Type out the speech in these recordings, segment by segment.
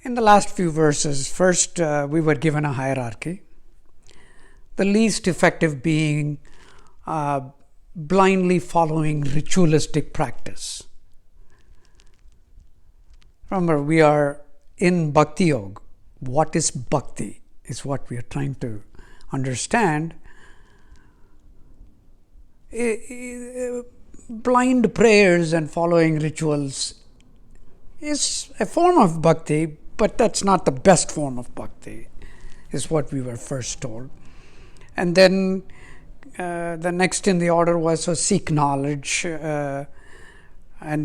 In the last few verses, first we were given a hierarchy, the least effective being blindly following ritualistic practice. Remember, we are in Bhakti Yoga. What is Bhakti is what we are trying to understand. Blind prayers and following rituals is a form of Bhakti, but that's not the best form of Bhakti, is what we were first told. And then the next in the order was seek knowledge, and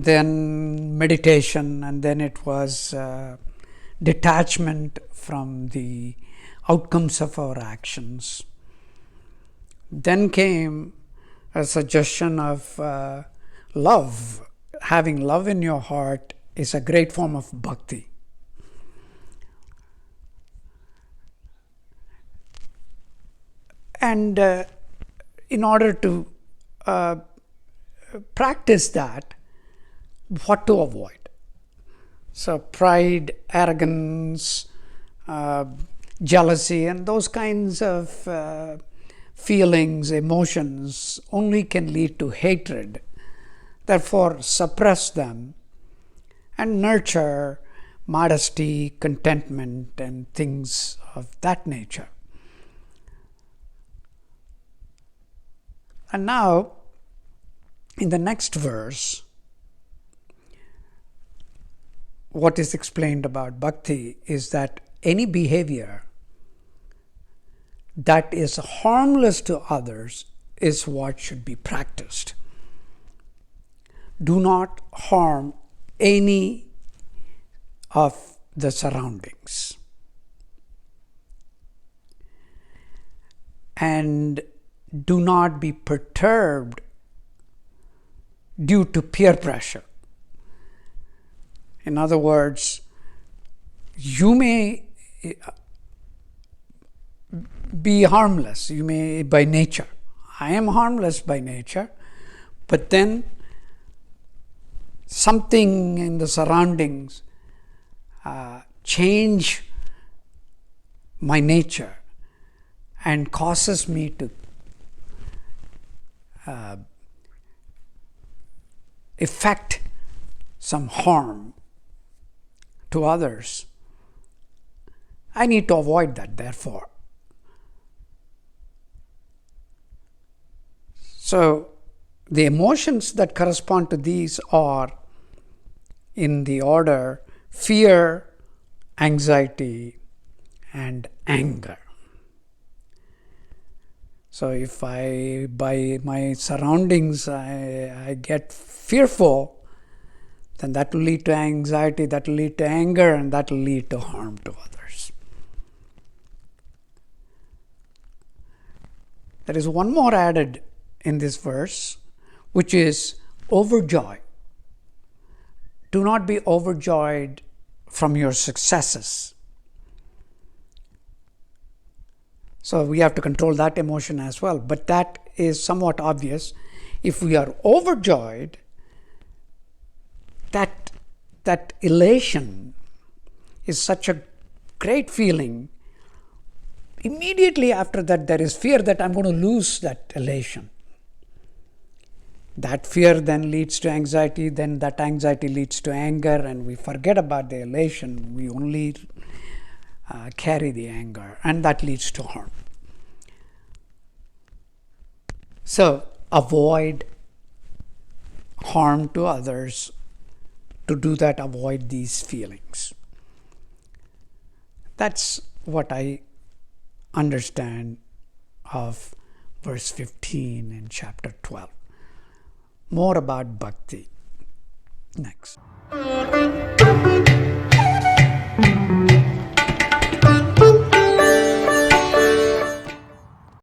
then meditation, and then it was detachment from the outcomes of our actions. Then came a suggestion of love. Having love in your heart is a great form of bhakti. And in order to practice that, what to avoid? So pride, arrogance, jealousy, and those kinds of feelings, emotions only can lead to hatred. Therefore, suppress them and nurture modesty, contentment, and things of that nature. And now, in the next verse, what is explained about bhakti is that any behavior that is harmless to others is what should be practiced. Do not harm any of the surroundings. And do not be perturbed due to peer pressure. In other words, you may be harmless, you may by nature. I am harmless by nature, but then something in the surroundings change my nature and causes me to effect some harm to others. I need to avoid that, therefore. So, the emotions that correspond to these are in the order fear, anxiety, and anger. So if by my surroundings, I get fearful, then that will lead to anxiety, that will lead to anger, and that will lead to harm to others. There is one more added in this verse, which is overjoy. Do not be overjoyed from your successes. So we have to control that emotion as well. But that is somewhat obvious. If we are overjoyed, that elation is such a great feeling. Immediately after that, there is fear that I'm going to lose that elation. That fear then leads to anxiety, then that anxiety leads to anger, and we forget about the elation. We only carry the anger, and that leads to harm. So, avoid harm to others. To do that, avoid these feelings. That's what I understand of verse 15 in chapter 12. More about bhakti next.